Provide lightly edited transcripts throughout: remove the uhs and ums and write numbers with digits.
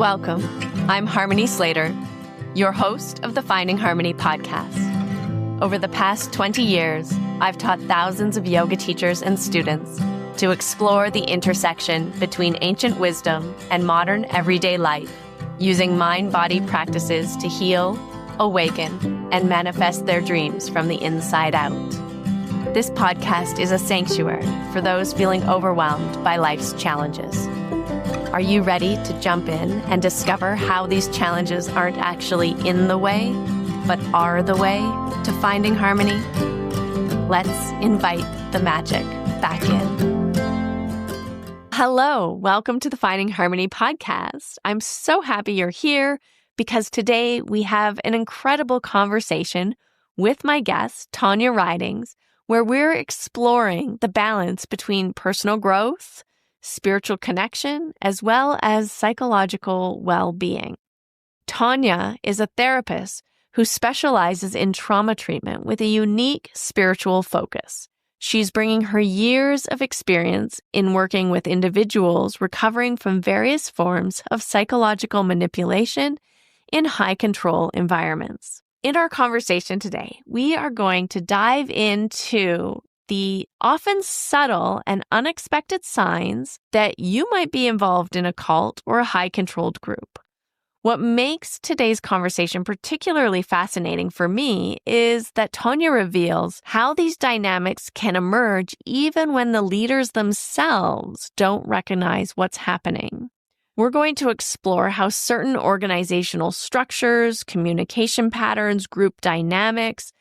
Welcome. I'm Harmony Slater, your host of the Finding Harmony podcast. Over the past 20 years, I've taught thousands of yoga teachers and students to explore the intersection between ancient wisdom and modern everyday life, using mind-body practices to heal, awaken, and manifest their dreams from the inside out. This podcast is a sanctuary for those feeling overwhelmed by life's challenges. Are you ready to jump in and discover how these challenges aren't actually in the way, but are the way to finding harmony? Let's invite the magic back in. Hello, welcome to the Finding Harmony podcast. I'm so happy you're here because today we have an incredible conversation with my guest, Tonya Ridings, where we're exploring the balance between personal growth, spiritual connection, as well as psychological well-being. Tonya is a therapist who specializes in trauma treatment with a unique spiritual focus. She's bringing her years of experience in working with individuals recovering from various forms of psychological manipulation in high-control environments. In our conversation today, we are going to dive into the often subtle and unexpected signs that you might be involved in a cult or a high-controlled group. What makes today's conversation particularly fascinating for me is that Tonya reveals how these dynamics can emerge even when the leaders themselves don't recognize what's happening. We're going to explore how certain organizational structures, communication patterns, group dynamics,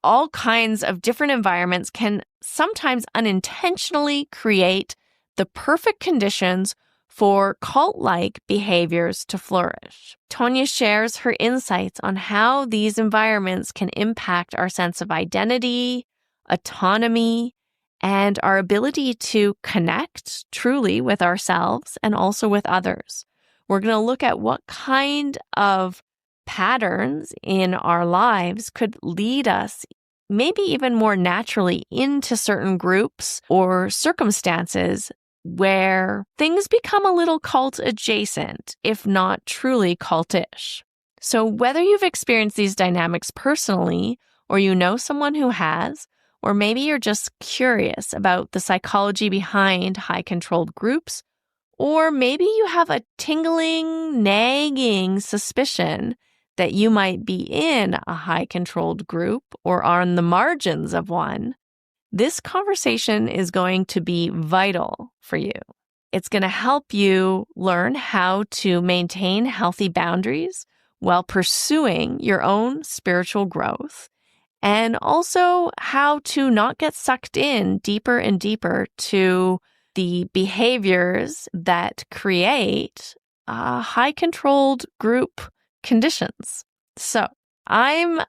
all kinds of different environments can sometimes unintentionally create the perfect conditions for cult-like behaviors to flourish. Tonya shares her insights on how these environments can impact our sense of identity, autonomy, and our ability to connect truly with ourselves and also with others. We're going to look at what kind of patterns in our lives could lead us maybe even more naturally into certain groups or circumstances where things become a little cult adjacent, if not truly cultish. So whether you've experienced these dynamics personally, or you know someone who has, or maybe you're just curious about the psychology behind high-controlled groups, or maybe you have a tingling, nagging suspicion that you might be in a high-controlled group or on the margins of one, this conversation is going to be vital for you. It's going to help you learn how to maintain healthy boundaries while pursuing your own spiritual growth, and also how to not get sucked in deeper and deeper to the behaviors that create high-controlled group conditions. So I'm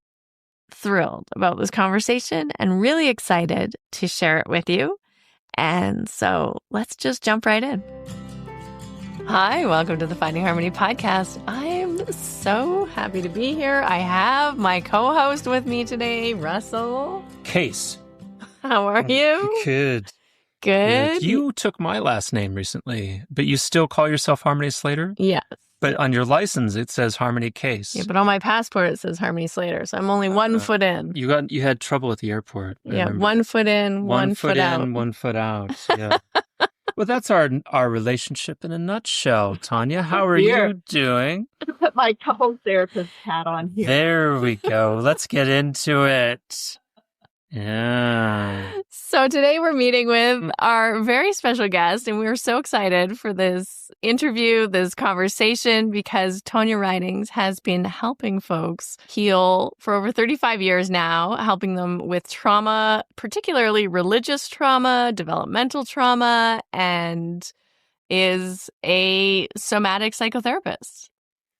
thrilled about this conversation and really excited to share it with you. And so let's just jump right in. Hi, welcome to the Finding Harmony podcast. I'm so happy to be here. I have my co-host with me today, Russell Case. How are you? Good. Good. You took my last name recently, but you still call yourself Harmony Slater? Yes. But on your license, it says Harmony Case. Yeah, but on my passport, it says Harmony Slater. So I'm only 1 foot in. You had trouble at the airport. Yeah, 1 foot in, one foot out. 1 foot in, 1 foot out. Yeah. Well, that's our relationship in a nutshell, Tonya. How are you doing? Put my couple therapist hat on here. There we go. Let's get into it. Yeah. So today we're meeting with our very special guest, and we're so excited for this interview, this conversation, because Tonya Ridings has been helping folks heal for over 35 years now, helping them with trauma, particularly religious trauma, developmental trauma, and is a somatic psychotherapist.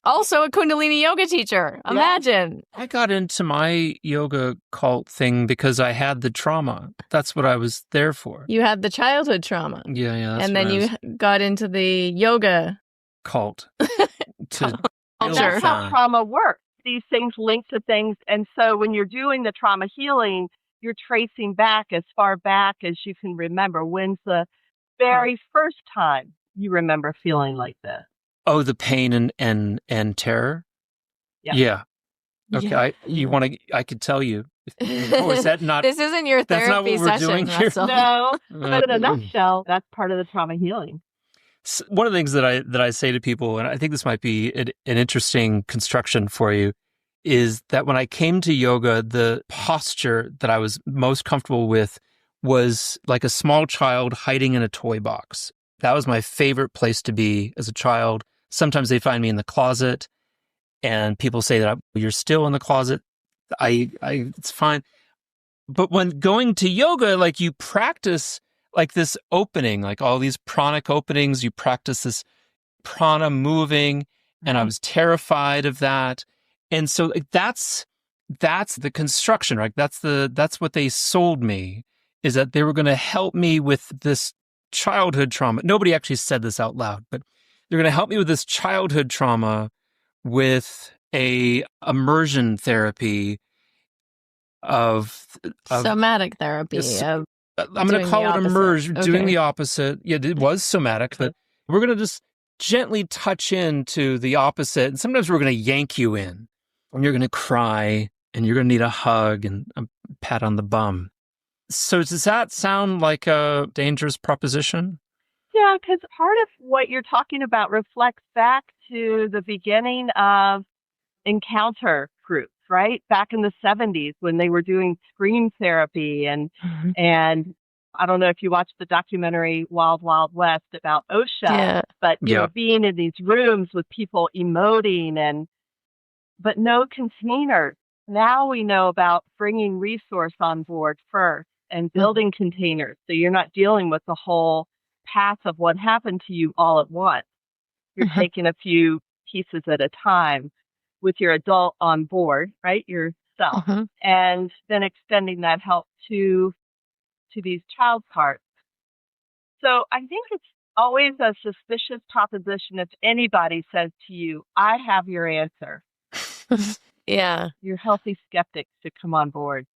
Also a Kundalini yoga teacher. Imagine. I got into my yoga cult thing because I had the trauma. That's what I was there for. You had the childhood trauma. Yeah. That's and then you got into the yoga cult. And that's how trauma works. These things link to things. And so when you're doing the trauma healing, you're tracing back as far back as you can remember. When's the very first time you remember feeling like this? Oh, the pain and terror? Yeah. Okay. Yeah. I could tell you. Oh, is that not? This isn't your That's not therapy what we're session, doing here. Russell. No, but in a nutshell, that's part of the trauma healing. One of the things that I say to people, and I think this might be an interesting construction for you, is that when I came to yoga, the posture that I was most comfortable with was like a small child hiding in a toy box. That was my favorite place to be as a child. Sometimes they find me in the closet, and people say that you're still in the closet. It's fine. But when going to yoga, like you practice like this opening, like all these pranic openings, you practice this prana moving, and I was terrified of that. And so like, that's the construction, right? That's what they sold me, is that they were going to help me with this childhood trauma. Nobody actually said this out loud, but they're going to help me with this childhood trauma with a immersion therapy of somatic therapy. I'm going to call it immersion, doing the opposite. Yeah, it was somatic, but we're going to just gently touch into the opposite. And sometimes we're going to yank you in, and you're going to cry, and you're going to need a hug and a pat on the bum. So does that sound like a dangerous proposition? Yeah, because part of what you're talking about reflects back to the beginning of encounter groups, right? Back in the 70s when they were doing scream therapy and I don't know if you watched the documentary Wild Wild West about OSHA, but you know, being in these rooms with people emoting but no containers. Now we know about bringing resource on board first and building containers, so you're not dealing with the whole path of what happened to you all at once. You're taking a few pieces at a time with your adult on board, right? Yourself, and then extending that help to these child parts. So I think it's always a suspicious proposition if anybody says to you, I have your answer. Yeah. Your healthy skeptics should come on board.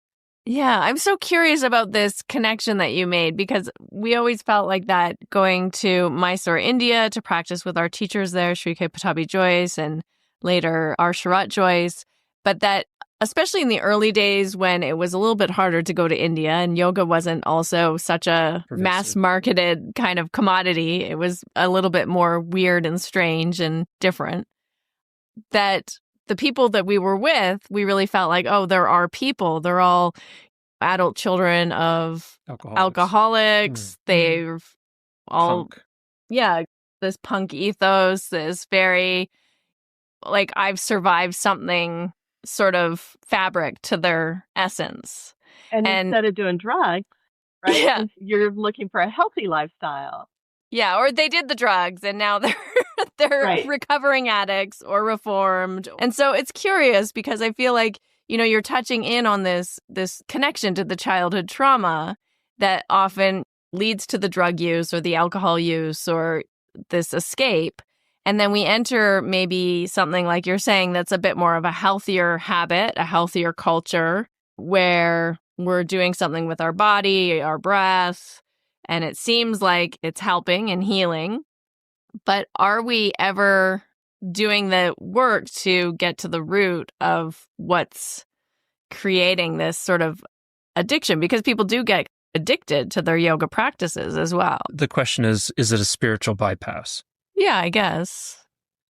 Yeah, I'm so curious about this connection that you made, because we always felt like that going to Mysore, India to practice with our teachers there, Sri K. Patabi Joyce and later our Sharat Joyce, but that especially in the early days when it was a little bit harder to go to India and yoga wasn't also such a mass-marketed kind of commodity, it was a little bit more weird and strange and different, that the people that we were with, we really felt like, oh, there are people. They're all adult children of alcoholics. They've all, this punk ethos, this very, like, I've survived something sort of fabric to their essence. And instead of doing drugs, right, you're looking for a healthy lifestyle. Yeah, or they did the drugs and now they're recovering addicts or reformed. And so it's curious because I feel like, you know, you're touching in on this connection to the childhood trauma that often leads to the drug use or the alcohol use or this escape. And then we enter maybe something like you're saying that's a bit more of a healthier habit, a healthier culture where we're doing something with our body, our breath, and it seems like it's helping and healing. But are we ever doing the work to get to the root of what's creating this sort of addiction? Because people do get addicted to their yoga practices as well. The question is it a spiritual bypass? Yeah, I guess.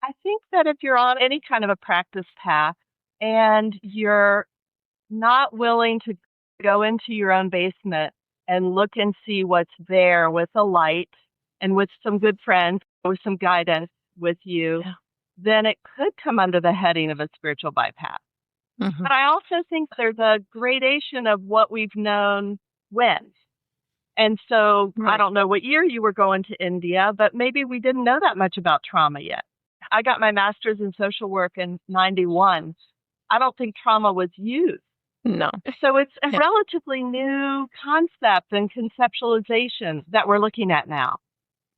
I think that if you're on any kind of a practice path and you're not willing to go into your own basement and look and see what's there with a light and with some good friends, with some guidance with you, then it could come under the heading of a spiritual bypass. But I also think there's a gradation of what we've known when. And so I don't know what year you were going to India, but maybe we didn't know that much about trauma yet. I got my master's in social work in 91. I don't think trauma was used. No. So it's a relatively new concept and conceptualization that we're looking at now.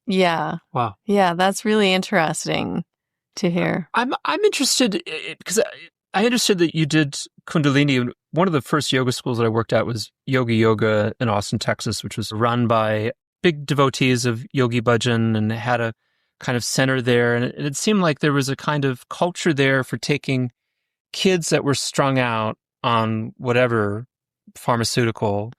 Yeah. Wow. Yeah, that's really interesting to hear. I'm interested because I understood that you did Kundalini. One of the first yoga schools that I worked at was Yogi Yoga in Austin, Texas, which was run by big devotees of Yogi Bhajan and had a kind of center there. And it seemed like there was a kind of culture there for taking kids that were strung out on whatever pharmaceutical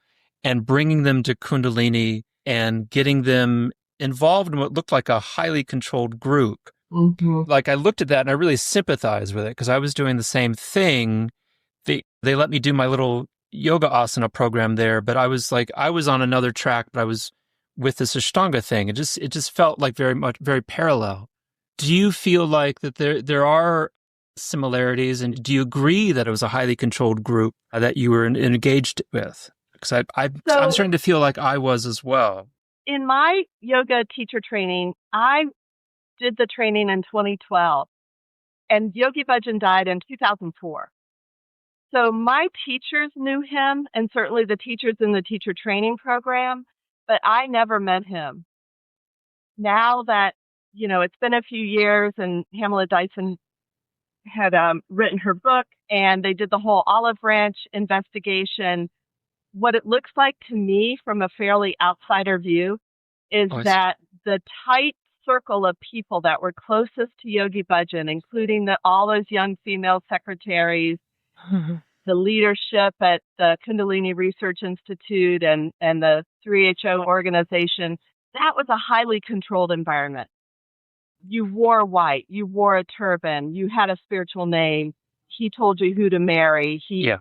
and bringing them to Kundalini and getting them involved in what looked like a highly controlled group. Mm-hmm. Like I looked at that and I really sympathized with it because I was doing the same thing. They let me do my little yoga asana program there, but I was on another track, but I was with this Ashtanga thing. It just felt like very parallel. Do you feel like that there are similarities, and do you agree that it was a highly controlled group that you were engaged with? Because I'm starting to feel like I was as well. In my yoga teacher training, I did the training in 2012, and Yogi Bhajan died in 2004. So my teachers knew him, and certainly the teachers in the teacher training program, but I never met him. Now that, it's been a few years, and Pamela Dyson had written her book, and they did the whole Olive Branch investigation. What it looks like to me from a fairly outsider view is that the tight circle of people that were closest to Yogi Bhajan, including all those young female secretaries, the leadership at the Kundalini Research Institute and the 3HO organization, that was a highly controlled environment. You wore white, you wore a turban, you had a spiritual name. He told you who to marry. He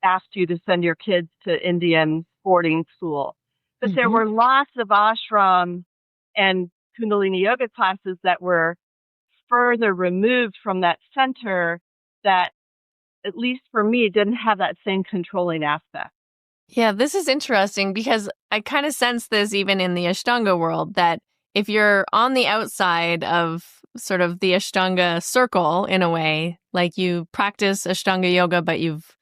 asked you to send your kids to Indian boarding school. But there were lots of ashram and Kundalini yoga classes that were further removed from that center that, at least for me, didn't have that same controlling aspect. Yeah, this is interesting because I kind of sense this even in the Ashtanga world, that if you're on the outside of sort of the Ashtanga circle in a way, like you practice Ashtanga yoga, but you've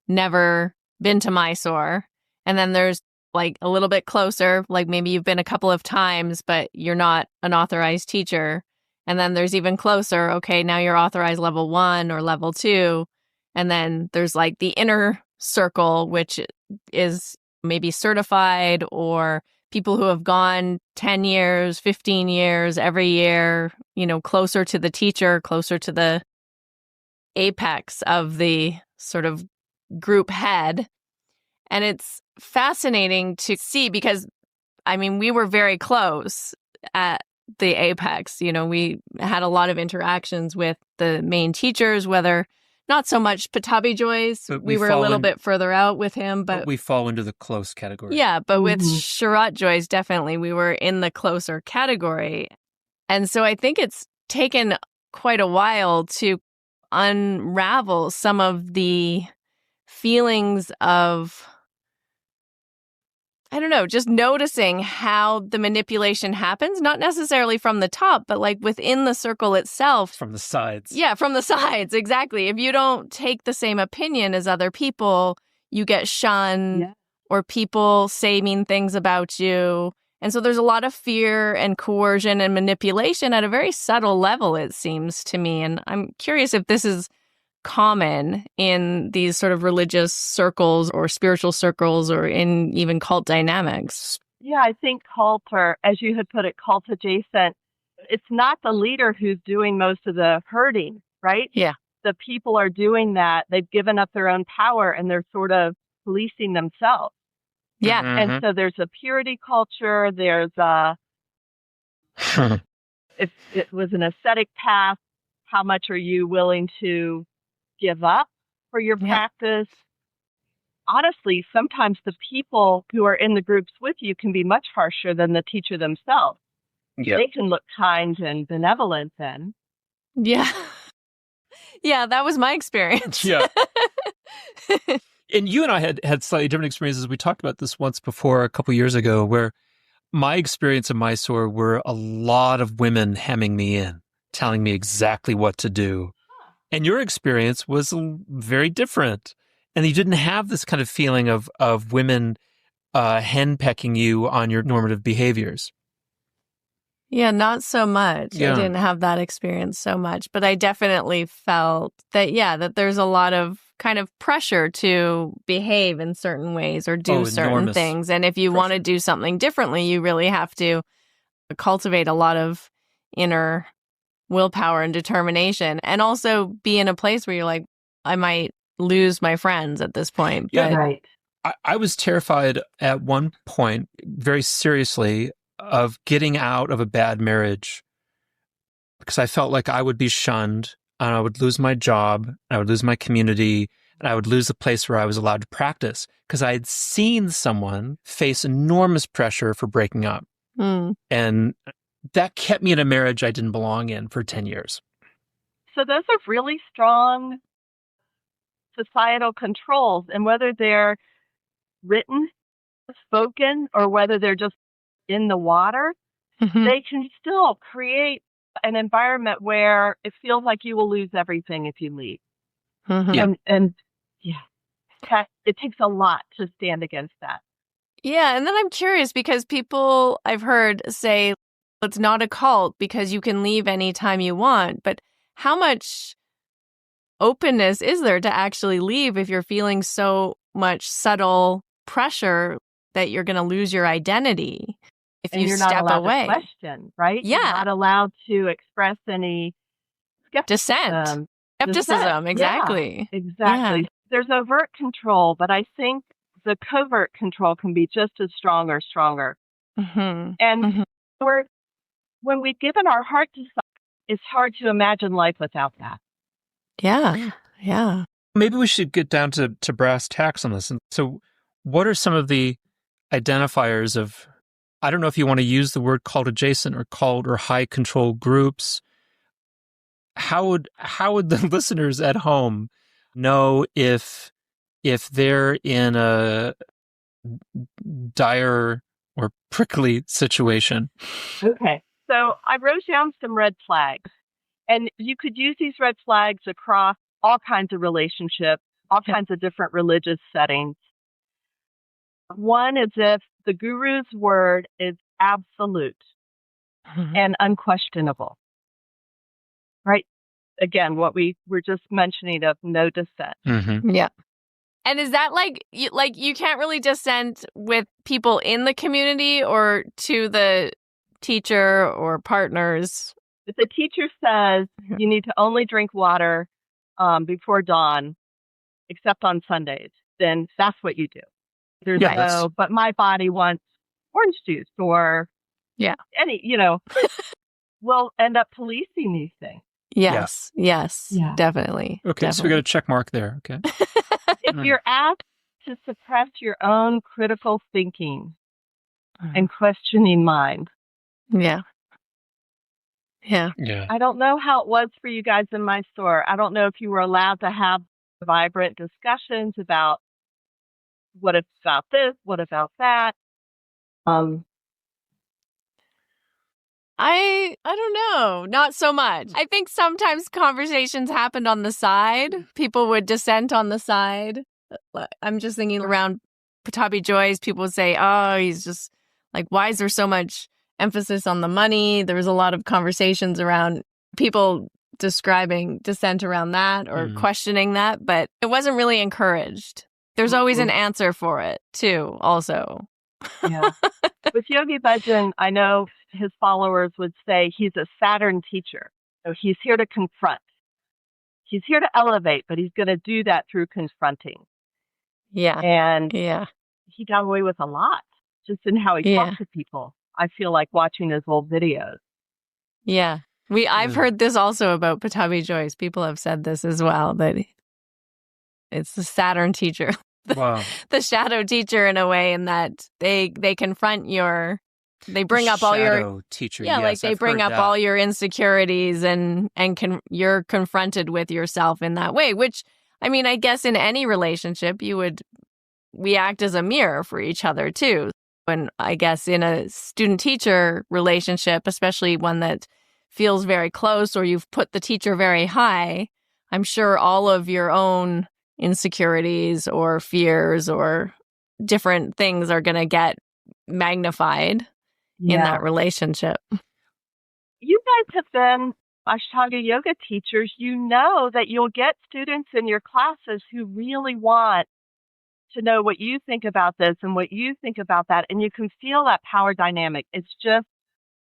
never been to Mysore, and then there's like a little bit closer, like maybe you've been a couple of times, but you're not an authorized teacher. And then there's even closer, okay, now you're authorized level 1 or level 2. And then there's like the inner circle, which is maybe certified, or people who have gone 10 years, 15 years, every year, closer to the teacher, closer to the apex of the sort of group head. And it's fascinating to see because, we were very close at the apex. We had a lot of interactions with the main teachers, whether not so much Patabi Joyce. We were a little bit further out with him, but we fall into the close category. Yeah, but with Sharat Joyce, definitely we were in the closer category. And so I think it's taken quite a while to unravel some of the feelings of, I don't know, just noticing how the manipulation happens, not necessarily from the top, but like within the circle itself. From the sides. Yeah, from the sides, exactly. If you don't take the same opinion as other people, you get shunned or people say mean things about you. And so there's a lot of fear and coercion and manipulation at a very subtle level, it seems to me. And I'm curious if this is common in these sort of religious circles or spiritual circles or in even cult dynamics. Yeah, I think cult, or as you had put it, cult adjacent, it's not the leader who's doing most of the hurting, right? Yeah. The people are doing that. They've given up their own power and they're sort of policing themselves. Yeah. And so there's a purity culture. There's if it was an ascetic path, how much are you willing to give up for your practice? Honestly, sometimes the people who are in the groups with you can be much harsher than the teacher themselves. Yeah. They can look kind and benevolent then. Yeah. Yeah, that was my experience. Yeah. And you and I had slightly different experiences. We talked about this once before a couple years ago, where my experience in Mysore were a lot of women hemming me in, telling me exactly what to do. And your experience was very different. And you didn't have this kind of feeling of women henpecking you on your normative behaviors. Yeah, not so much. Yeah. I didn't have that experience so much. But I definitely felt that, that there's a lot of kind of pressure to behave in certain ways or do certain things. And if you want to do something differently, you really have to cultivate a lot of inner willpower and determination, and also be in a place where you're like, I might lose my friends at this point. Yeah, but Right. I was terrified at one point, very seriously, of getting out of a bad marriage because I felt like I would be shunned and I would lose my job, and I would lose my community, and I would lose the place where I was allowed to practice because I had seen someone face enormous pressure for breaking up. And that kept me in a marriage I didn't belong in for 10 years. So those are really strong societal controls, and whether they're written, spoken, or whether they're just in the water, they can still create an environment where it feels like you will lose everything if you leave. Yeah. And it takes a lot to stand against that. Yeah, and then I'm curious because people I've heard say it's not a cult because you can leave anytime you want, but how much openness is there to actually leave if you're feeling so much subtle pressure that you're going to lose your identity if And you you're step not allowed away? to question, right? Yeah. You're not allowed to express any Skepticism, exactly. Yeah, exactly. Yeah. There's overt control, but I think the covert control can be just as strong or stronger. And when we've given our heart to something, it's hard to imagine life without that. Yeah. Maybe we should get down to brass tacks on this. And so what are some of the identifiers of, I don't know if you want to use the word cult adjacent or cult or high control groups. How would the listeners at home know if they're in a dire or prickly situation? Okay. So I wrote down some red flags, and you could use these red flags across all kinds of relationships, all kinds of different religious settings. One is if the guru's word is absolute and unquestionable, right? Again, what we were just mentioning of no dissent. Yeah. And is that like you can't really dissent with people in the community or to the teacher or partners? If the teacher says you need to only drink water before dawn, except on Sundays, then that's what you do. There's but my body wants orange juice or any, we'll end up policing these things. Yes, definitely. Okay, definitely. so we got a check mark there. Okay. If you're asked to suppress your own critical thinking and questioning mind. Yeah. I don't know how it was for you guys in my store. I don't know if you were allowed to have vibrant discussions about what about this, what about that. I don't know. Not so much. I think sometimes conversations happened on the side. People would dissent on the side. I'm just thinking around Patabi Joyce, people would say, oh, he's just like, why is there so much emphasis on the money? There was a lot of conversations around people describing dissent around that or questioning that, but it wasn't really encouraged. There's always an answer for it, too, also. Yeah. With Yogi Bhajan, I know his followers would say he's a Saturn teacher. So he's here to confront. He's here to elevate, but he's going to do that through confronting. Yeah. And he got away with a lot just in how he talked to people. I feel like watching his old videos. Yeah. I've heard this also about Patabi Joyce. People have said this as well, that it's the Saturn teacher. Wow. The shadow teacher in a way, in that they confront they bring up all your shadow teacher. Yeah, yes, like they I've bring heard up that. all your insecurities and you're confronted with yourself in that way, which I mean, I guess in any relationship we act as a mirror for each other too. And I guess in a student-teacher relationship, especially one that feels very close or you've put the teacher very high, I'm sure all of your own insecurities or fears or different things are going to get magnified in that relationship. You guys have been Ashtanga yoga teachers. You know that you'll get students in your classes who really want to know what you think about this and what you think about that. And you can feel that power dynamic. It's just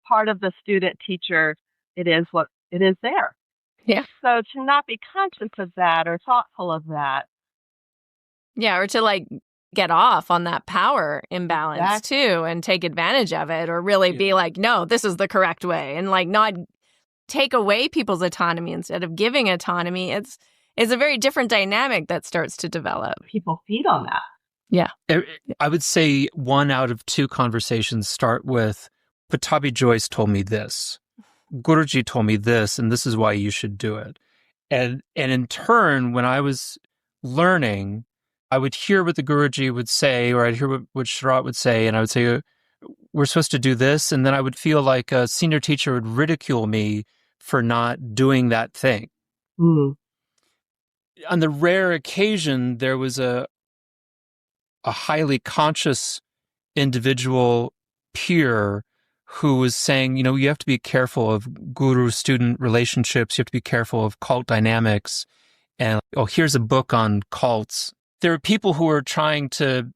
part of the student-teacher it is what it is there. Yeah. So to not be conscious of that or thoughtful of that. Yeah, or to like get off on that power imbalance too and take advantage of it, or really be like, no, this is the correct way, and like not take away people's autonomy instead of giving autonomy. It's a very different dynamic that starts to develop. People feed on that. Yeah. I would say 1 out of 2 conversations start with, Patabi Joyce told me this, Guruji told me this, and this is why you should do it. And in turn, when I was learning, I would hear what the Guruji would say, or I'd hear what Sharat would say, and I would say, we're supposed to do this. And then I would feel like a senior teacher would ridicule me for not doing that thing. Mm. On the rare occasion, there was a highly conscious individual peer who was saying, you have to be careful of guru-student relationships. You have to be careful of cult dynamics. And, here's a book on cults. There are people who are trying to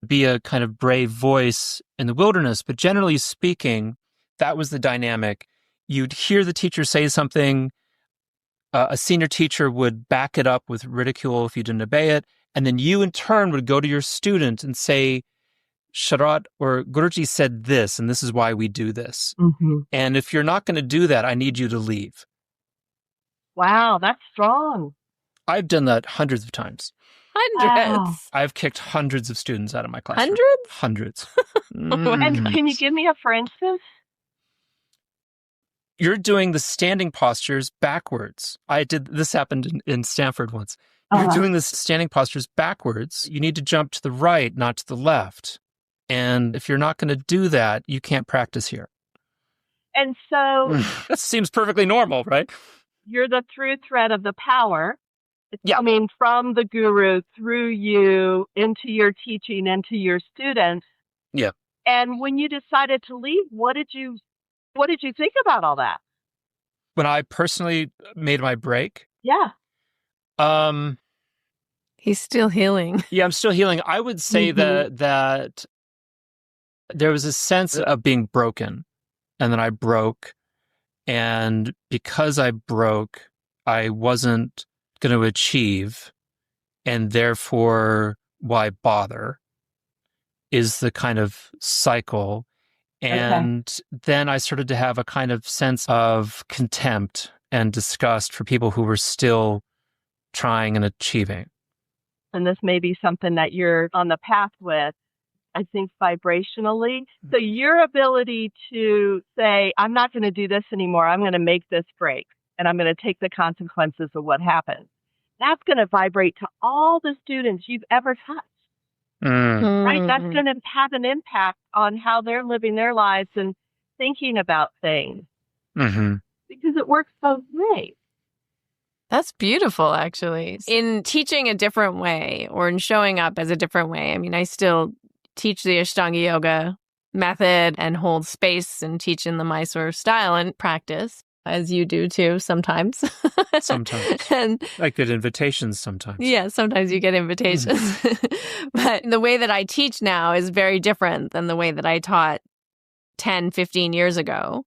be a kind of brave voice in the wilderness, but generally speaking, that was the dynamic. You'd hear the teacher say something, a senior teacher would back it up with ridicule if you didn't obey it, and then you in turn would go to your student and say, Sharat or Guruji said this, and this is why we do this. Mm-hmm. And if you're not going to do that, I need you to leave. Wow, that's strong. I've done that hundreds of times. Hundreds. Wow. I've kicked hundreds of students out of my classroom. Hundreds? And can you give me a for instance? You're doing the standing postures backwards. This happened in Stanford once. You're doing the standing postures backwards. You need to jump to the right, not to the left. And if you're not going to do that, you can't practice here. And so that seems perfectly normal, right? You're the through thread of the power. It's Yeah. coming from the guru through you into your teaching, into your students. Yeah. And when you decided to leave, what did you think about all that? When I personally made my break, Yeah. He's still healing. Yeah, I'm still healing. I would say that there was a sense of being broken, and then I broke, and because I broke, I wasn't going to achieve, and therefore, why bother? Is the kind of cycle. And then I started to have a kind of sense of contempt and disgust for people who were still trying and achieving. And this may be something that you're on the path with, I think, vibrationally. So your ability to say, I'm not going to do this anymore. I'm going to make this break, and I'm going to take the consequences of what happens. That's going to vibrate to all the students you've ever touched. Right? That's going to have an impact on how they're living their lives and thinking about things. Mm-hmm. Because it works both ways. That's beautiful, actually. In teaching a different way or in showing up as a different way. I mean, I still teach the Ashtanga yoga method and hold space and teach in the Mysore style and practice, as you do too sometimes. Sometimes. And I get invitations sometimes. yeah, sometimes you get invitations. But the way that I teach now is very different than the way that I taught 10, 15 years ago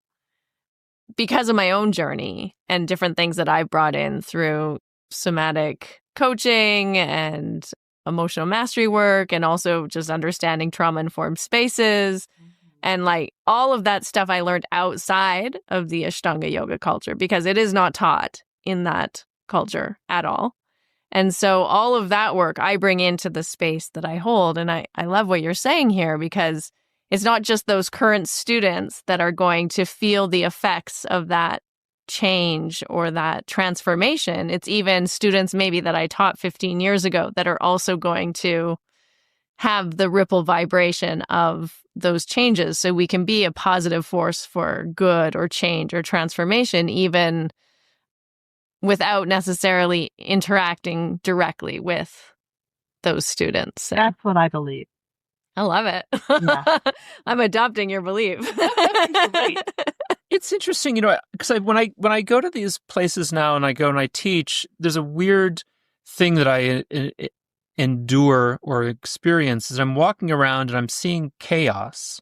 because of my own journey and different things that I've brought in through somatic coaching and emotional mastery work, and also just understanding trauma-informed spaces. And like all of that stuff I learned outside of the Ashtanga yoga culture because it is not taught in that culture at all. And so all of that work I bring into the space that I hold. And I love what you're saying here because it's not just those current students that are going to feel the effects of that change or that transformation. It's even students maybe that I taught 15 years ago that are also going to have the ripple vibration of those changes. So we can be a positive force for good or change or transformation, even without necessarily interacting directly with those students. So That's what I believe. I love it. Yeah. I'm adopting your belief. It's interesting, because when I go to these places now and I go and I teach, there's a weird thing that I endure or experience is I'm walking around and I'm seeing chaos,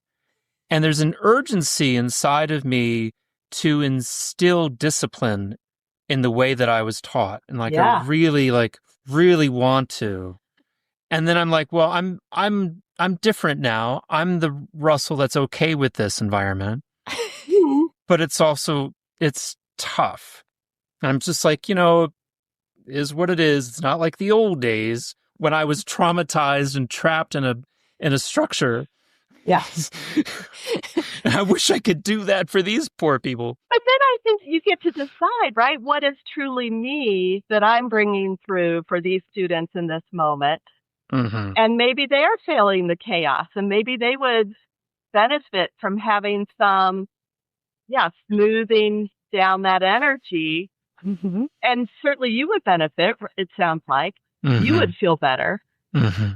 and there's an urgency inside of me to instill discipline in the way that I was taught. And like, Yeah. I really want to. And then I'm like, well, I'm different now. I'm the Russell that's okay with this environment, but it's tough. And I'm just like, is what it is. It's not like the old days when I was traumatized and trapped in a structure. Yeah. And I wish I could do that for these poor people. But then I think you get to decide, right? What is truly me that I'm bringing through for these students in this moment? Mm-hmm. And maybe they are feeling the chaos, and maybe they would benefit from having some, smoothing down that energy. Mm-hmm. And certainly you would benefit, it sounds like. Mm-hmm. You would feel better. Mm-hmm.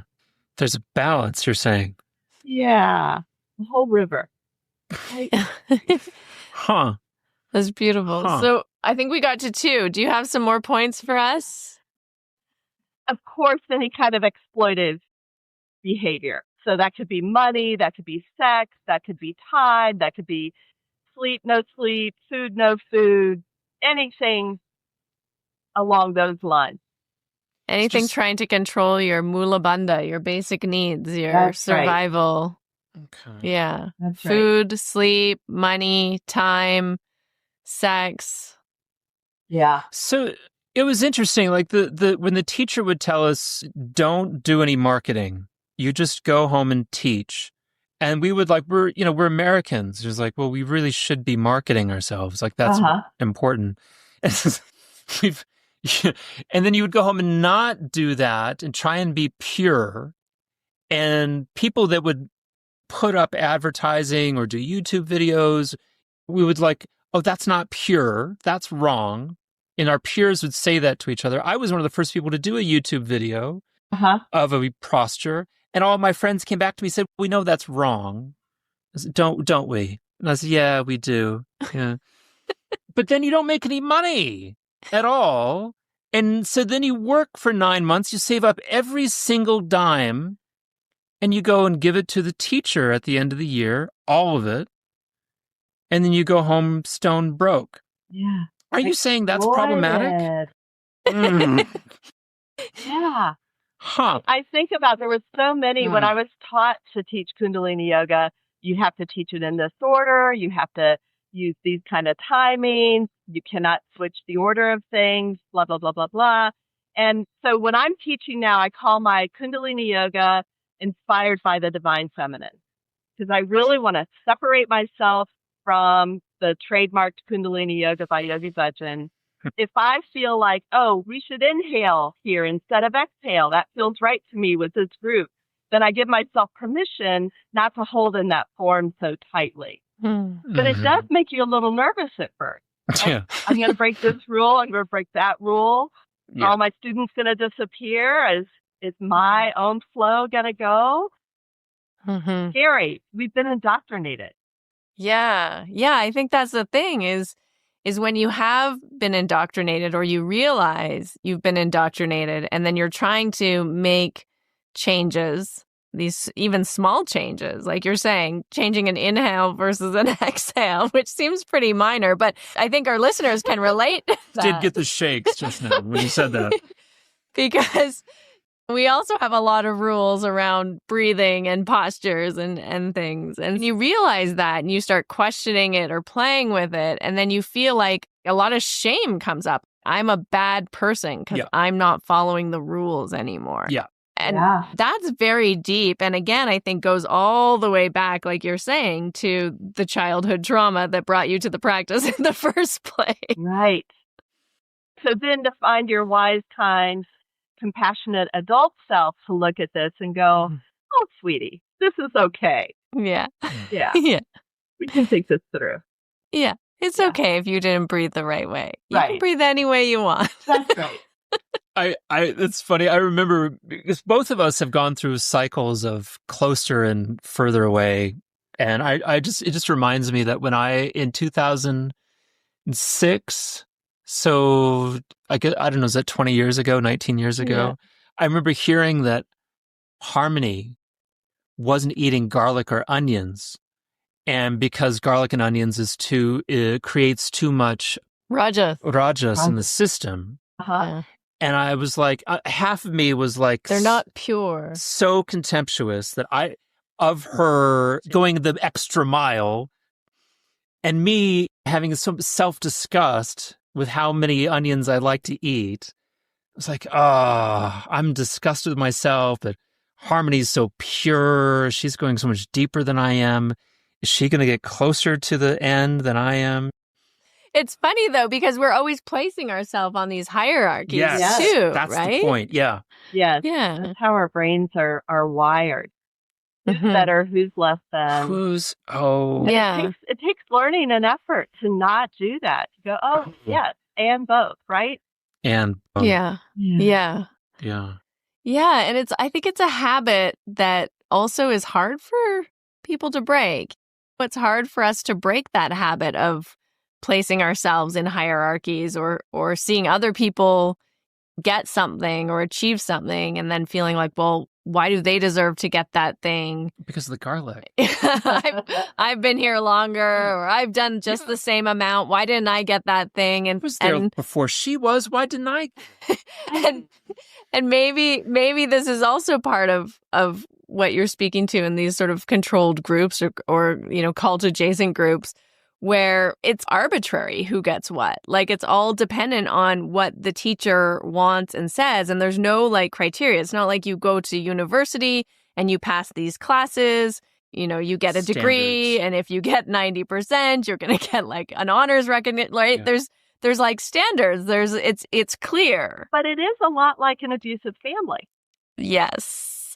There's a balance, you're saying. Yeah. The whole river. Huh. That's beautiful. Huh. So I think we got to 2. Do you have some more points for us? Of course, any kind of exploitive behavior. So that could be money, that could be sex, that could be time, that could be sleep, no sleep, food, no food, anything along those lines. Anything trying to control your mula bandha, your basic needs, your That's survival. Right. Okay. Yeah. That's Food, sleep, money, time, sex. Yeah. So it was interesting, like the when the teacher would tell us, don't do any marketing. You just go home and teach. And we would we're Americans. It was like, well, we really should be marketing ourselves. Like that's important. And then you would go home and not do that and try and be pure. And people that would put up advertising or do YouTube videos, we would oh, that's not pure. That's wrong. And our peers would say that to each other. I was one of the first people to do a YouTube video of a posture. And all my friends came back to me and said, we know that's wrong. I said, don't we? And I said, yeah, we do. Yeah. But then you don't make any money at all. And so then you work for 9 months, you save up every single dime, and you go and give it to the teacher at the end of the year, all of it. And then you go home stone broke. Yeah. Are you saying that's problematic? Yeah. Huh. I think about there were so many when I was taught to teach Kundalini yoga, you have to teach it in this order, you have to use these kind of timings, you cannot switch the order of things, blah, blah, blah, blah, blah. And so when I'm teaching now, I call my Kundalini yoga inspired by the divine feminine, because I really want to separate myself from the trademarked Kundalini yoga by Yogi Bhajan. If I feel like, oh, we should inhale here instead of exhale, that feels right to me with this group, then I give myself permission not to hold in that form so tightly. But it does make you a little nervous at first. Yeah. I'm going to break this rule. I'm going to break that rule. Yeah. All my students going to disappear. Is my own flow going to go? Scary. We've been indoctrinated. Yeah. Yeah. I think that's the thing is when you have been indoctrinated or you realize you've been indoctrinated and then you're trying to make changes, these even small changes, like you're saying, changing an inhale versus an exhale, which seems pretty minor, but I think our listeners can relate. Did get the shakes just now when you said that. Because we also have a lot of rules around breathing and postures and things. And you realize that and you start questioning it or playing with it. And then you feel like a lot of shame comes up. I'm a bad person because I'm not following the rules anymore. Yeah. And that's very deep. And again, I think goes all the way back, like you're saying, to the childhood trauma that brought you to the practice in the first place. Right. So then to find your wise, kind, compassionate adult self to look at this and go, oh, sweetie, this is okay. Yeah. Yeah. Yeah. We can think this through. Yeah. It's okay if you didn't breathe the right way. You Right. can breathe any way you want. That's right. It's funny. I remember because both of us have gone through cycles of closer and further away. And it just reminds me that when in 2006, so I don't know, is that 20 years ago, 19 years ago? Yeah. I remember hearing that Harmony wasn't eating garlic or onions. And because garlic and onions it creates too much rajas in the system. Uh-huh. And I was like, half of me was like, they're not pure. So contemptuous of her going the extra mile, and me having some self-disgust with how many onions I like to eat. I was like, I'm disgusted with myself, that Harmony's so pure. She's going so much deeper than I am. Is she going to get closer to the end than I am? It's funny, though, because we're always placing ourselves on these hierarchies, too, that's right? the point, yeah. Yes. Yeah. That's how our brains are wired. Who's better, who's less than. Yeah. It takes learning and effort to not do that. To go, yes, and both, right? And both. Yeah. Yeah. And I think it's a habit that also is hard for people to break. It's hard for us to break that habit of placing ourselves in hierarchies or seeing other people get something or achieve something and then feeling like, well, why do they deserve to get that thing? Because of the garlic. I've been here longer, or I've done just the same amount. Why didn't I get that thing? And was there before she was. Why didn't I? and maybe this is also part of what you're speaking to in these sort of controlled groups or cult adjacent groups, where it's arbitrary who gets what. Like, it's all dependent on what the teacher wants and says, and there's no criteria. It's not like you go to university and you pass these classes, you get a degree, and if you get 90%, you're going to get an honors recognition, right? Yeah. There's standards. It's clear. But it is a lot like an abusive family. Yes.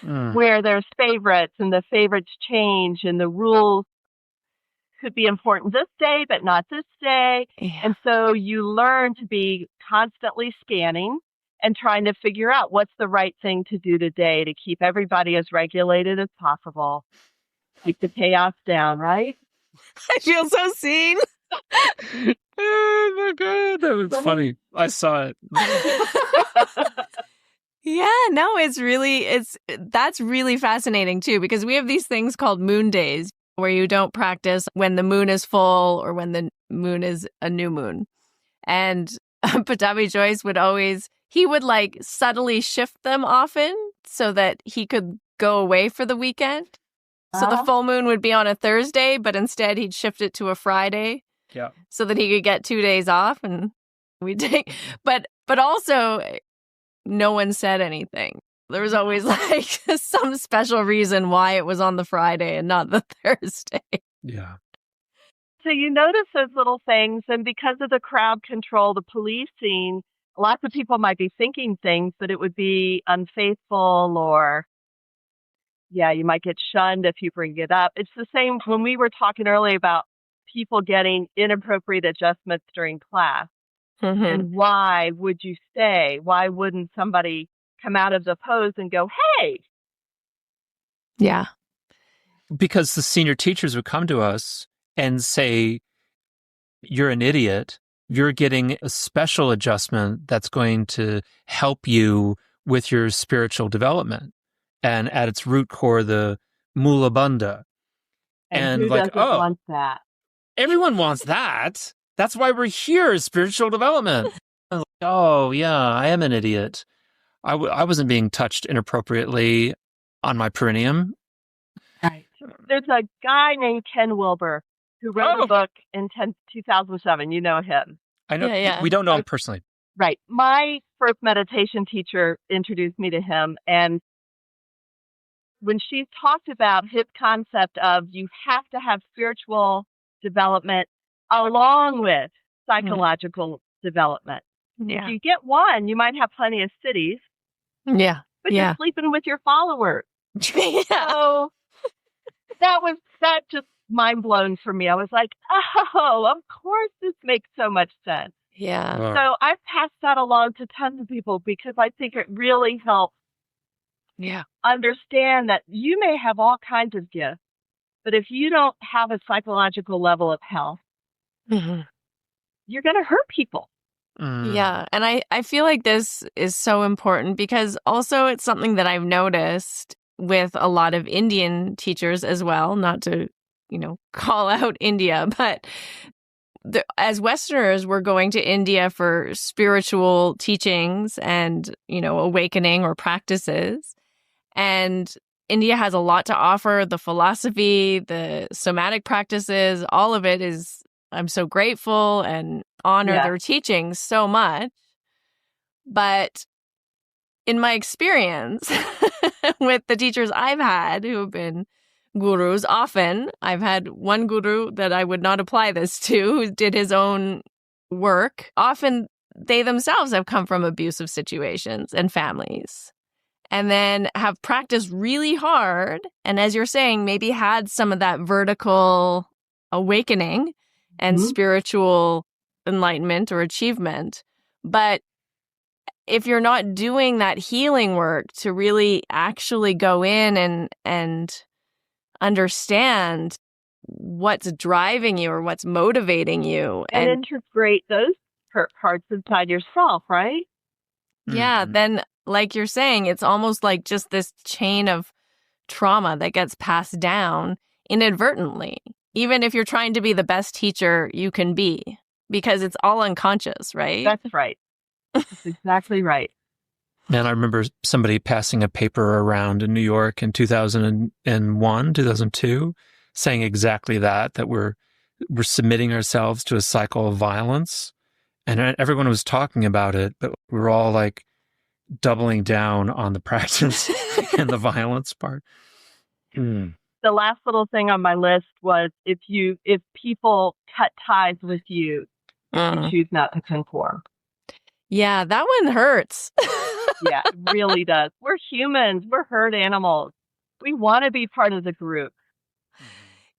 Where there's favorites, and the favorites change, and the rules could be important this day, but not this day. Yeah. And so you learn to be constantly scanning and trying to figure out what's the right thing to do today to keep everybody as regulated as possible. Keep the chaos down, right? I feel so seen. Oh my God, that was funny. I saw it. Yeah, no, that's really fascinating too, because we have these things called moon days where you don't practice when the moon is full or when the moon is a new moon. And Pattabhi Jois would subtly shift them often so that he could go away for the weekend. So the full moon would be on a Thursday, but instead he'd shift it to a Friday. Yeah. So that he could get 2 days off, and we take, but also no one said anything. There was always some special reason why it was on the Friday and not the Thursday. Yeah. So you notice those little things, and because of the crowd control, the policing, lots of people might be thinking things, but it would be unfaithful, or you might get shunned if you bring it up. It's the same when we were talking earlier about people getting inappropriate adjustments during class. Mm-hmm. And why would you stay? Why wouldn't somebody come out of the pose and go, hey? Yeah. Because the senior teachers would come to us and say, you're an idiot. You're getting a special adjustment that's going to help you with your spiritual development. And at its root core, the Mula Bandha. And who doesn't want that? Everyone wants that. That's why we're here, is spiritual development. I am an idiot. I wasn't being touched inappropriately on my perineum. Right. There's a guy named Ken Wilber who wrote a book in 2007. You know him. I know. Yeah. We don't know him personally. Right. My first meditation teacher introduced me to him. And when she talked about his concept of you have to have spiritual development along with psychological development. Yeah. If you get one, you might have plenty of cities. Yeah. But you're sleeping with your followers. Yeah. So that just mind blown for me. I was like, oh, of course this makes so much sense. Yeah. Wow. So I've passed that along to tons of people because I think it really helps understand that you may have all kinds of gifts, but if you don't have a psychological level of health, you're going to hurt people. Yeah. And I feel like this is so important because also it's something that I've noticed with a lot of Indian teachers as well, not to call out India, but as Westerners, we're going to India for spiritual teachings and, awakening or practices. And India has a lot to offer. The philosophy, the somatic practices, all of it is, I'm so grateful and honor their teachings so much. But in my experience with the teachers I've had who have been gurus, often I've had one guru that I would not apply this to, who did his own work. Often they themselves have come from abusive situations and families, and then have practiced really hard. And as you're saying, maybe had some of that vertical awakening and spiritual enlightenment or achievement. But if you're not doing that healing work to really actually go in and understand what's driving you or what's motivating you and integrate those parts inside yourself, right? Yeah, then like you're saying, it's almost like just this chain of trauma that gets passed down inadvertently, even if you're trying to be the best teacher you can be, because it's all unconscious, right? That's right. That's exactly right. Man, I remember somebody passing a paper around in New York in 2001, 2002, saying exactly that we're submitting ourselves to a cycle of violence. And everyone was talking about it, but we were all like doubling down on the practice and the violence part. The last little thing on my list was if people cut ties with you, you choose not to conform. Yeah, that one hurts. Yeah, it really does. We're humans. We're herd animals. We want to be part of the group.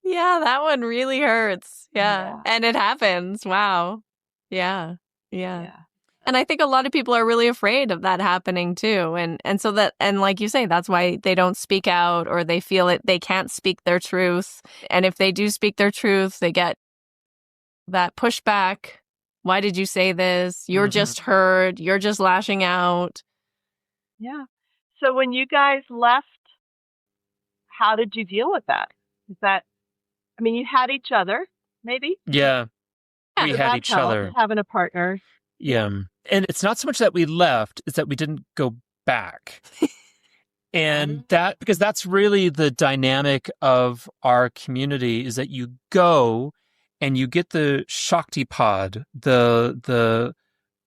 Yeah, that one really hurts. Yeah. And it happens. Wow. Yeah. And I think a lot of people are really afraid of that happening too. And so and like you say, that's why they don't speak out, or they feel they can't speak their truth. And if they do speak their truth, they get that pushback. Why did you say this? You're just hurt. You're just lashing out. Yeah. So when you guys left, how did you deal with that? You had each other, maybe? Yeah. We had each other. Having a partner. Yeah. And it's not so much that we left, it's that we didn't go back. And because that's really the dynamic of our community, is that you go and you get the Shakti pod, the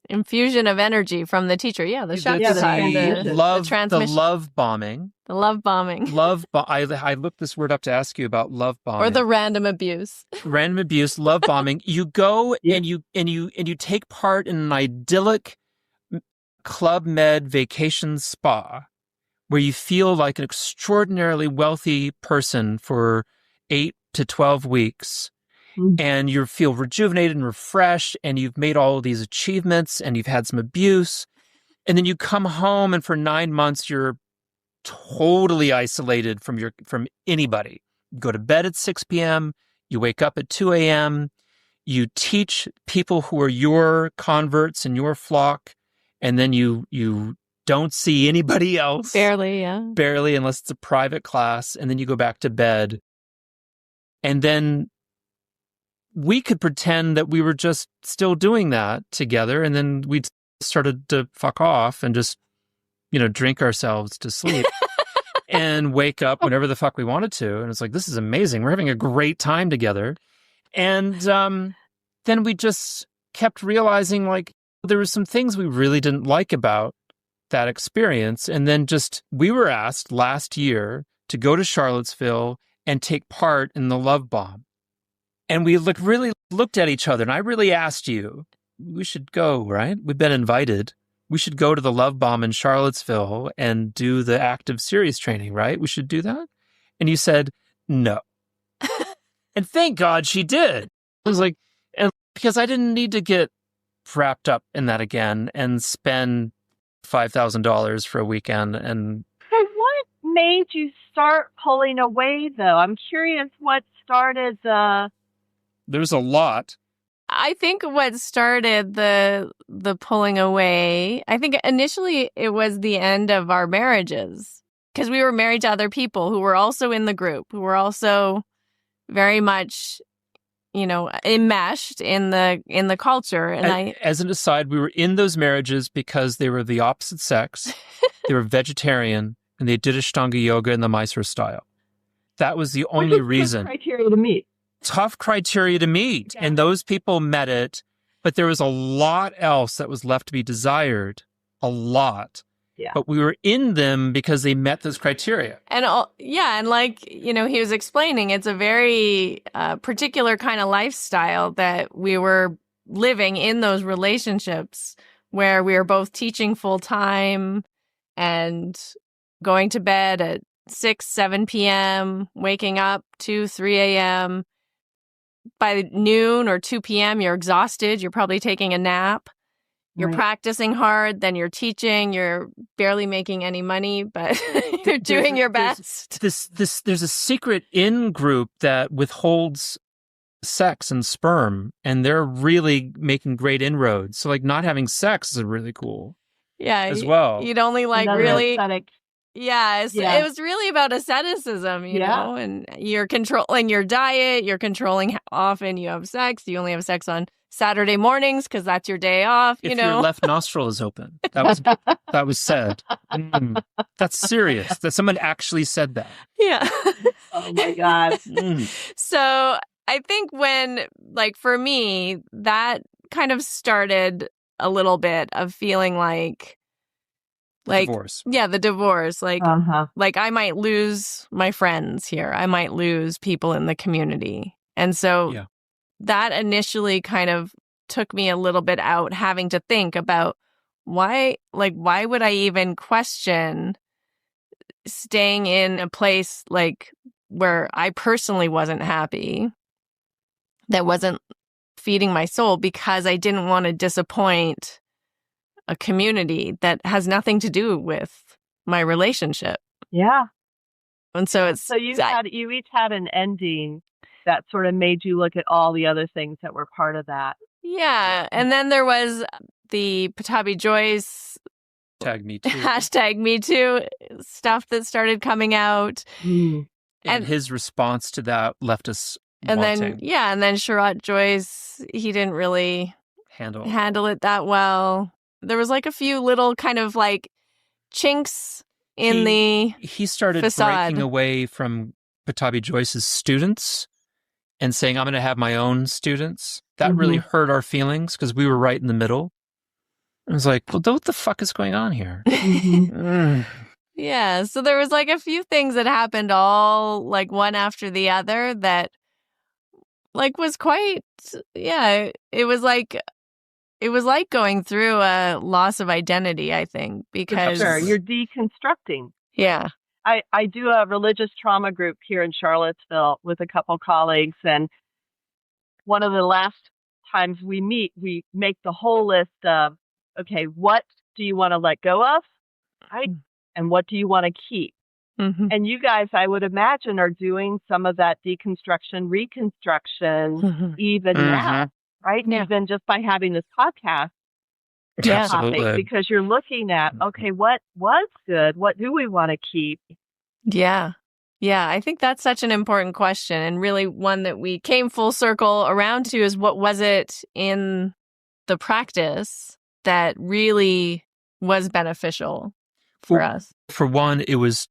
infusion of energy from the teacher. Yeah, the Shakti pod. The transmission. The love bombing. The love bombing. I looked this word up to ask you about love bombing. Or the random abuse. Random abuse, love bombing. You go and you take part in an idyllic Club Med vacation spa where you feel like an extraordinarily wealthy person for 8 to 12 weeks. And you feel rejuvenated and refreshed, and you've made all of these achievements, and you've had some abuse. And then you come home, and for 9 months, you're totally isolated from anybody. You go to bed at 6 p.m., you wake up at 2 a.m., you teach people who are your converts in your flock, and then you don't see anybody else. Barely, yeah. Barely, unless it's a private class, and then you go back to bed. And then we could pretend that we were just still doing that together, and then we started to fuck off and just, drink ourselves to sleep and wake up whenever the fuck we wanted to. And it's like, this is amazing. We're having a great time together. And then we just kept realizing, like, there were some things we really didn't like about that experience. And then we were asked last year to go to Charlottesville and take part in the Love Bomb. And we really looked at each other, and I really asked you, we should go, right? We've been invited. We should go to the Love Bomb in Charlottesville and do the active series training, right? We should do that. And you said, no. And thank God she did. I was like, and because I didn't need to get wrapped up in that again and spend $5,000 for a weekend. And so what made you start pulling away, though? I'm curious what started There's a lot. I think what started the pulling away, I think initially it was the end of our marriages, because we were married to other people who were also in the group, who were also very much, enmeshed in the culture. And as an aside, we were in those marriages because they were the opposite sex, they were vegetarian, and they did Ashtanga yoga in the Mysore style. That was the only reason. Tough criteria to meet. Tough criteria to meet. Yeah. And those people met it, but there was a lot else that was left to be desired. A lot. Yeah. But we were in them because they met those criteria. And like, he was explaining, it's a very particular kind of lifestyle that we were living in those relationships where we were both teaching full time and going to bed at 6, 7 p.m., waking up 2, 3 a.m. By noon or 2 p.m., you're exhausted. You're probably taking a nap. You're practicing hard, then you're teaching, you're barely making any money, but you're doing your best. There's a secret in-group that withholds sex and sperm, and they're really making great inroads. So, like, not having sex is really cool. Yeah. As well. You'd only Another really... aesthetic. Yeah, it was really about asceticism, you know, and you're controlling your diet, you're controlling how often you have sex. You only have sex on Saturday mornings because that's your day off, if your left nostril is open. That was said. That's serious. That someone actually said that. Yeah. Oh my God. So I think when, like, for me, that kind of started a little bit of feeling like divorce. Yeah, the divorce. Like I might lose my friends here. I might lose people in the community. And so that initially kind of took me a little bit out, having to think about why would I even question staying in a place like where I personally wasn't happy, that wasn't feeding my soul, because I didn't want to disappoint a community that has nothing to do with my relationship. Yeah. And so you each had an ending that sort of made you look at all the other things that were part of that. Yeah. And then there was the Patabi Joyce Tag Me Too. Hashtag Me Too stuff that started coming out. And his response to that left us and wanting. Then Sharat Joyce, he didn't really handle it that well. There was like a few little kind of like chinks in he started facade. Breaking away from Patabi Joyce's students and saying, I'm going to have my own students. That really hurt our feelings because we were right in the middle. I was like, well, what the fuck is going on here? Yeah. So there was like a few things that happened all like one after the other that like was quite, it was like going through a loss of identity, I think, because sure, you're deconstructing. Yeah. I do a religious trauma group here in Charlottesville with a couple colleagues, and one of the last times we meet, we make the whole list of, okay, what do you want to let go of? Right? And what do you want to keep? And you guys, I would imagine, are doing some of that deconstruction, reconstruction even now, right? Yeah. Even just by having this podcast topic, because you're looking at, okay, what was good? What do we want to keep? Yeah. Yeah, I think that's such an important question, and really one that we came full circle around to is, what was it in the practice that really was beneficial for us? For one, it was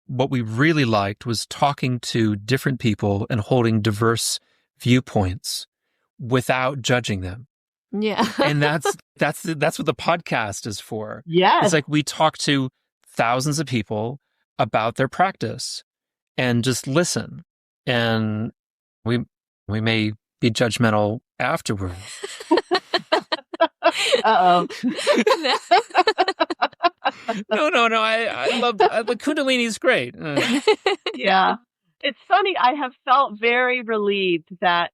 what we really liked was talking to different people and holding diverse viewpoints without judging them. Yeah. And that's what the podcast is for. Yeah. It's like we talk to thousands of people about their practice and just listen. And we may be judgmental afterward. Uh-oh. No. I love the Kundalini is great. Yeah. It's funny. I have felt very relieved that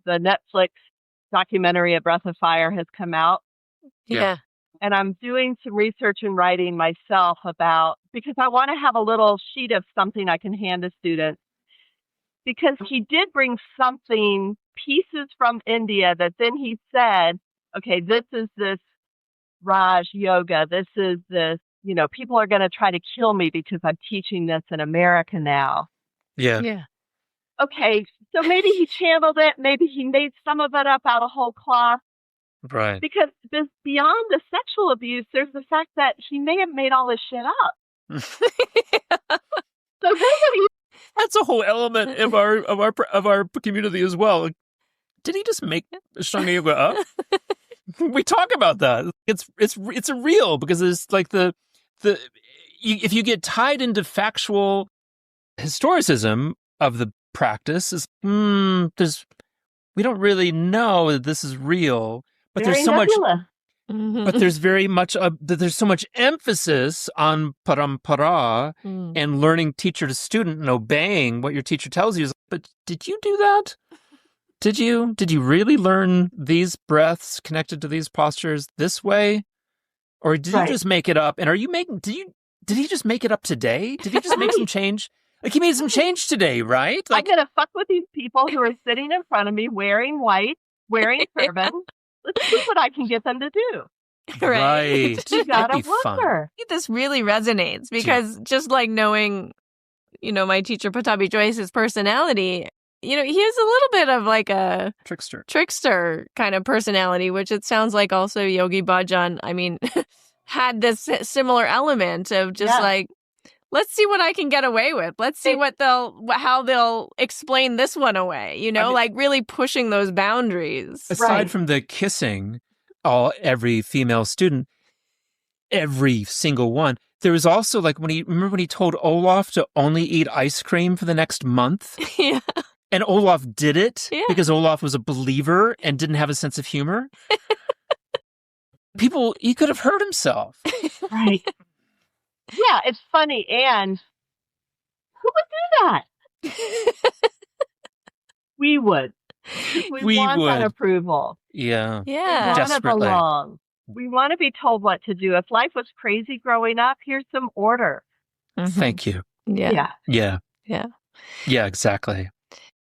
the Netflix documentary A Breath of Fire has come out. Yeah. And I'm doing some research and writing myself about, because I want to have a little sheet of something I can hand to students. Because he did bring pieces from India that then he said, okay, this is this Raj yoga. This is this, people are going to try to kill me because I'm teaching this in America now. Yeah. okay, so maybe he channeled it, maybe he made some of it up out of whole cloth. Right. Because beyond the sexual abuse, there's the fact that he may have made all this shit up. So nobody. That's a whole element of our community as well. Did he just make Ashtanga yoga up? We talk about that. It's a real, because it's like if you get tied into factual historicism of the practice, we don't really know that this is real. But Very there's so nebulous. much. But there's very much there's so much emphasis on parampara and learning teacher to student and obeying what your teacher tells you. But did you do that? Did you really learn these breaths connected to these postures this way, or did you just make it up? And did he just make it up today? Did he just make some change? Like, he made some change today, right? Like, I'm gonna fuck with these people who are sitting in front of me wearing white, wearing turban. Let's see what I can get them to do. Right. You gotta That'd be fun. wonder. This really resonates because just like knowing, my teacher Patabi Joyce's personality, he has a little bit of like a trickster kind of personality, which it sounds like also Yogi Bhajan, had this similar element of just like, let's see what I can get away with. Let's see how they'll explain this one away, like really pushing those boundaries. Aside from the kissing every female student, every single one, there was also like when he told Olaf to only eat ice cream for the next month? Yeah. And Olaf did it because Olaf was a believer and didn't have a sense of humor. He could have hurt himself. Right. Yeah, it's funny. And who would do that? We would. We want that approval. Yeah. Yeah. We want to Desperately. belong. We want to be told what to do. If life was crazy growing up, here's some order. Thank you. Yeah. Yeah. Yeah. Yeah, exactly.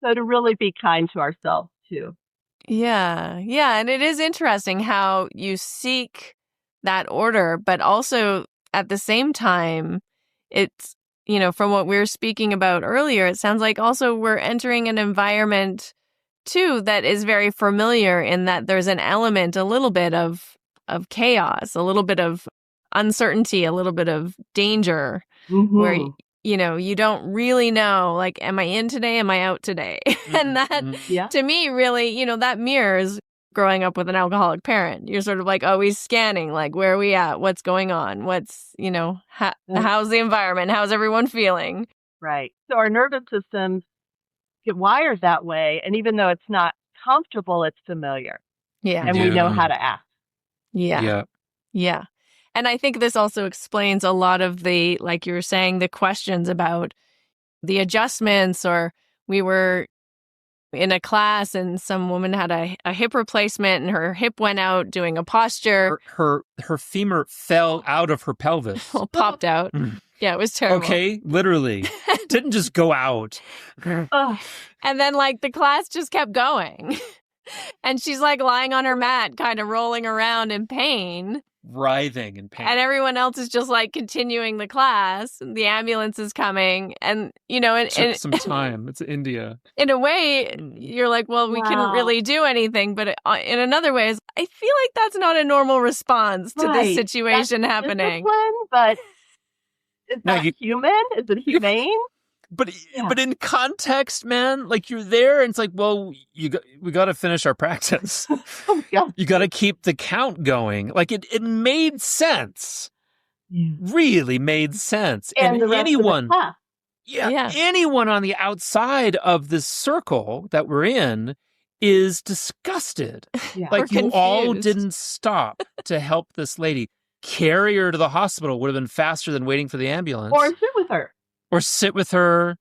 So to really be kind to ourselves, too. Yeah. Yeah. And it is interesting how you seek that order, but also at the same time, it's, from what we were speaking about earlier, it sounds like also we're entering an environment, too, that is very familiar in that there's an element, a little bit of chaos, a little bit of uncertainty, a little bit of danger, where you don't really know, like, am I in today? Am I out today? And that, to me, really, that mirrors growing up with an alcoholic parent. You're sort of like always scanning, like, where are we at? What's going on? What's, how's the environment? How's everyone feeling? Right. So our nervous systems get wired that way. And even though it's not comfortable, it's familiar. Yeah. And we know how to act. Yeah. Yeah. And I think this also explains a lot of the, like you were saying, the questions about the adjustments, or we were in a class and some woman had a hip replacement and her hip went out doing a posture. Her femur fell out of her pelvis. Well, popped out. Yeah, it was terrible. Okay, literally. Didn't just go out. And then like the class just kept going. And she's like lying on her mat, kind of rolling around in pain. Writhing in pain. And everyone else is just like continuing the class. And the ambulance is coming. And, it took some time. It's India. In a way, you're like, well, we couldn't really do anything. But in another ways, I feel like that's not a normal response to this situation happening. But is that human? Is it humane? But in context, man, like you're there and it's like, well, we got to finish our practice. You got to keep the count going. Like it made sense. Really made sense. And anyone on the outside of this circle that we're in is disgusted. Like you all didn't stop to help this lady. Carry her to the hospital would have been faster than waiting for the ambulance. Or sit with her,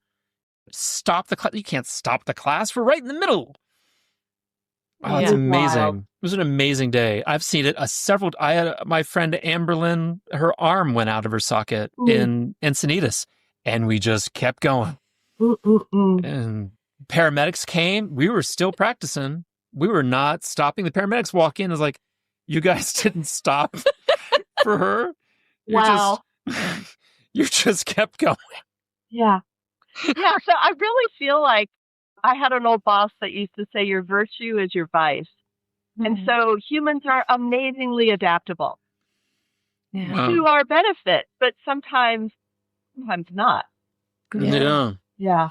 stop the class. You can't stop the class. We're right in the middle. Oh, it's amazing. Wild. It was an amazing day. I've seen it I had my friend Amberlyn, her arm went out of her socket in Encinitas, and we just kept going. And paramedics came. We were still practicing. We were not stopping. The paramedics walk in. It was like, you guys didn't stop for her. You just kept going. Yeah. So I really feel like I had an old boss that used to say your virtue is your vice. And so humans are amazingly adaptable to our benefit, but sometimes not. Yeah.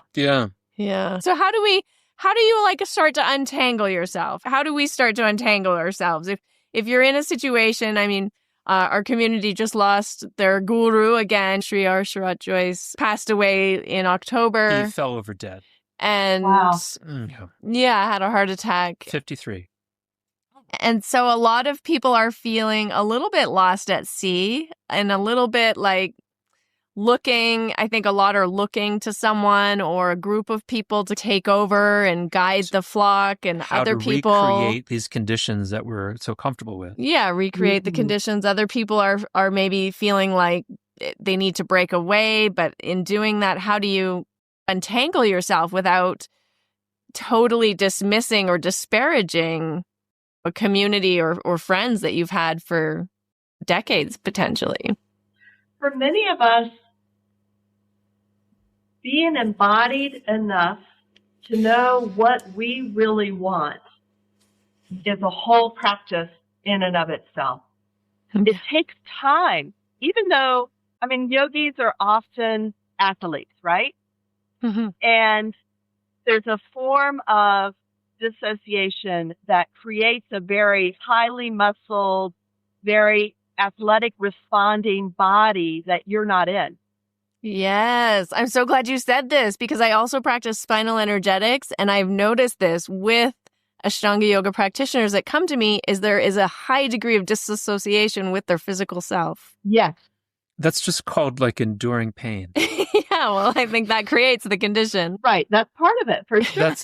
So how do you like start to untangle yourself? How do we start to untangle ourselves? If you're in a situation, I mean, our community just lost their guru again. Sri Arsharat Joyce passed away in October. He fell over dead. And had a heart attack. 53. And so a lot of people are feeling a little bit lost at sea and a little bit like looking, I think a lot are looking to someone or a group of people to take over and guide the flock and other people. Recreate these conditions that we're so comfortable with. Yeah, recreate the conditions. Other people are maybe feeling like they need to break away. But in doing that, how do you untangle yourself without totally dismissing or disparaging a community or friends that you've had for decades, potentially? For many of us, being embodied enough to know what we really want is a whole practice in and of itself. It takes time, even though, I mean, yogis are often athletes, right? And there's a form of dissociation that creates a very highly muscled, very athletic responding body that you're not in. Yes. I'm so glad you said this because I also practice spinal energetics, and I've noticed this with Ashtanga yoga practitioners that come to me is there is a high degree of disassociation with their physical self. Yes. That's just called like enduring pain. Yeah, well, I think that creates the condition. Right. That's part of it, for sure.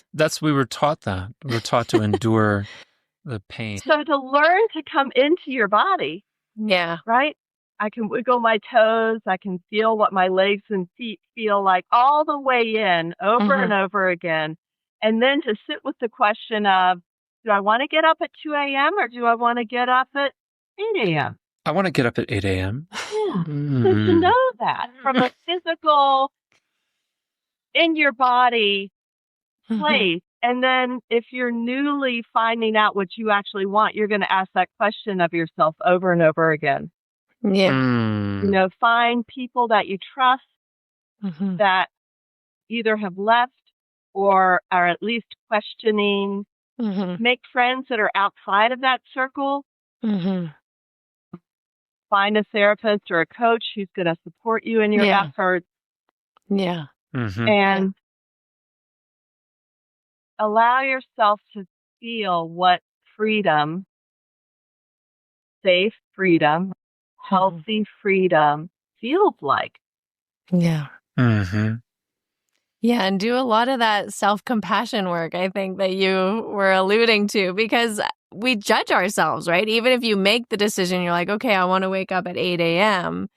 We were taught that. We were taught to endure the pain. So to learn to come into your body, right? I can wiggle my toes. I can feel what my legs and feet feel like all the way in over and over again. And then to sit with the question of, do I want to get up at 2 a.m. or do I want to get up at 8 a.m.? I want to get up at 8 a.m. Yeah. So to know that from a physical, in your body place. And then if you're newly finding out what you actually want, you're going to ask that question of yourself over and over again. Yeah. You know, find people that you trust that either have left or are at least questioning. Make friends that are outside of that circle. Find a therapist or a coach who's going to support you in your efforts. Yeah. And allow yourself to feel what freedom, safe freedom, healthy freedom feels like. Yeah. Yeah, and do a lot of that self-compassion work, I think, that you were alluding to, because we judge ourselves, right? Even if you make the decision, you're like, okay, I want to wake up at 8 a.m.,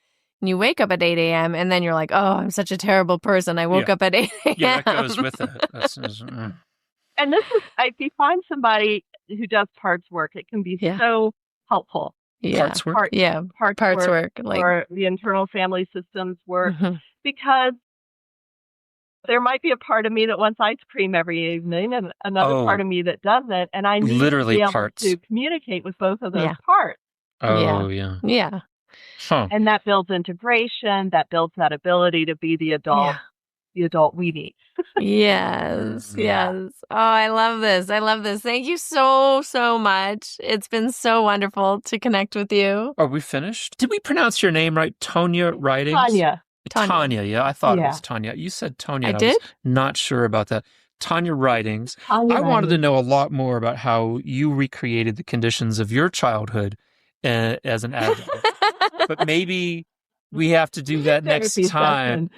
and you wake up at 8 a.m., and then you're like, oh, I'm such a terrible person. I woke up at 8 a.m. Yeah, that goes with it. And this is, if you find somebody who does parts work, it can be so helpful. Parts work? Parts work. Like, or the internal family systems work. Because there might be a part of me that wants ice cream every evening and another part of me that doesn't. And I need to be able to communicate with both of those parts. Yeah. Huh. And that builds integration. That builds that ability to be the adult we need. Yes. Oh, I love this. Thank you so, so much. It's been so wonderful to connect with you. Are we finished? Did we pronounce your name right? Tonya Ridings? Tonya, yeah. I thought it was Tonya. You said Tonya. I did? Was not sure about that. Tonya Ridings. I wanted to know a lot more about how you recreated the conditions of your childhood as an adult. But maybe we have to do that next time.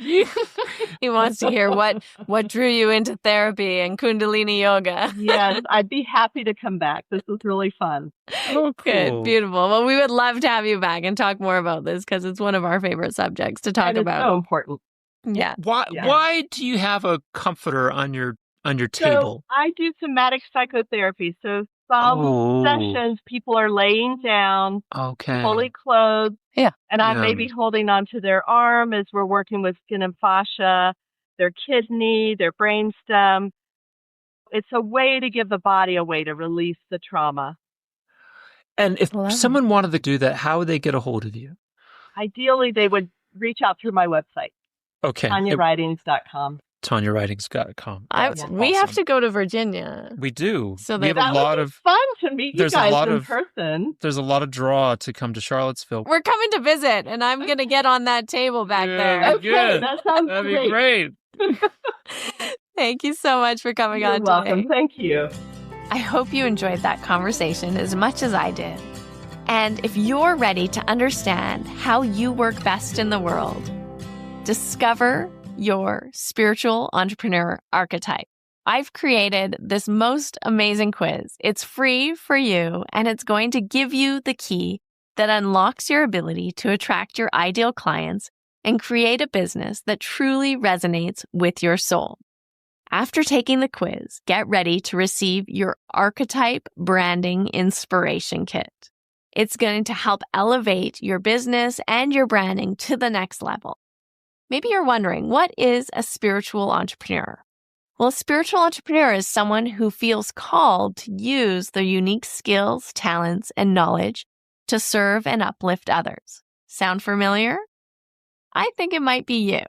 He wants to hear what drew you into therapy and Kundalini yoga. Yes, I'd be happy to come back. This was really fun. Oh, cool. Good, beautiful. Well, we would love to have you back and talk more about this because it's one of our favorite subjects to talk about. It's so important. Yeah. Why do you have a comforter on your table? So I do somatic psychotherapy. So some sessions, people are laying down, fully clothed. Yeah. And I may be holding onto their arm as we're working with skin and fascia, their kidney, their brainstem. it's a way to give the body a way to release the trauma. And if someone wanted to do that, how would they get a hold of you? Ideally, they would reach out through my website. Okay. TonyaRidings.com. TonyaRidings.com. We have to go to Virginia. We do. So we have a lot of fun to meet you guys in person. There's a lot of draw to come to Charlottesville. We're coming to visit, and I'm going to get on that table back there. Okay, good. That sounds That'd be great. Thank you so much for coming on today. You're welcome. Thank you. I hope you enjoyed that conversation as much as I did. And if you're ready to understand how you work best in the world, discover your spiritual entrepreneur archetype. I've created this most amazing quiz. It's free for you, and it's going to give you the key that unlocks your ability to attract your ideal clients and create a business that truly resonates with your soul. After taking the quiz, get ready to receive your archetype branding inspiration kit. It's going to help elevate your business and your branding to the next level. Maybe you're wondering, what is a spiritual entrepreneur? Well, a spiritual entrepreneur is someone who feels called to use their unique skills, talents, and knowledge to serve and uplift others. Sound familiar? I think it might be you.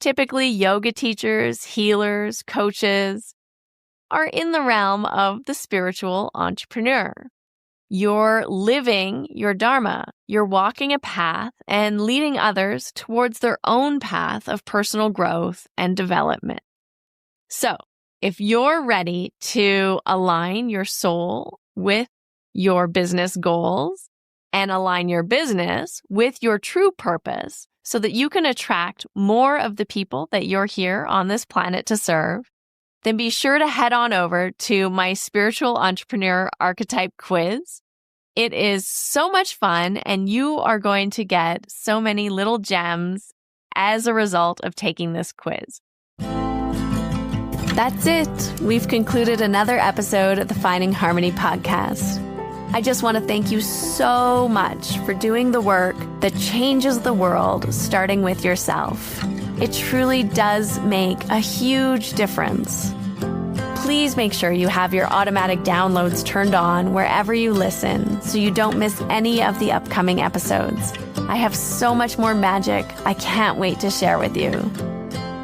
Typically, yoga teachers, healers, coaches are in the realm of the spiritual entrepreneur. You're living your dharma. You're walking a path and leading others towards their own path of personal growth and development. So, if you're ready to align your soul with your business goals and align your business with your true purpose so that you can attract more of the people that you're here on this planet to serve, then be sure to head on over to my Spiritual Entrepreneur Archetype Quiz. It is so much fun, and you are going to get so many little gems as a result of taking this quiz. That's it. We've concluded another episode of the Finding Harmony podcast. I just want to thank you so much for doing the work that changes the world, starting with yourself. It truly does make a huge difference. Please make sure you have your automatic downloads turned on wherever you listen so you don't miss any of the upcoming episodes. I have so much more magic I can't wait to share with you.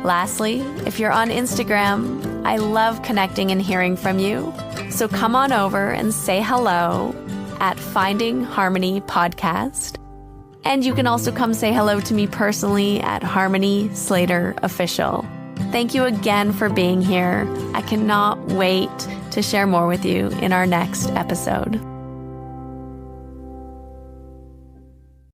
Lastly, if you're on Instagram, I love connecting and hearing from you. So come on over and say hello at Finding Harmony Podcast. And you can also come say hello to me personally at Harmony Slater Official. Thank you again for being here. I cannot wait to share more with you in our next episode.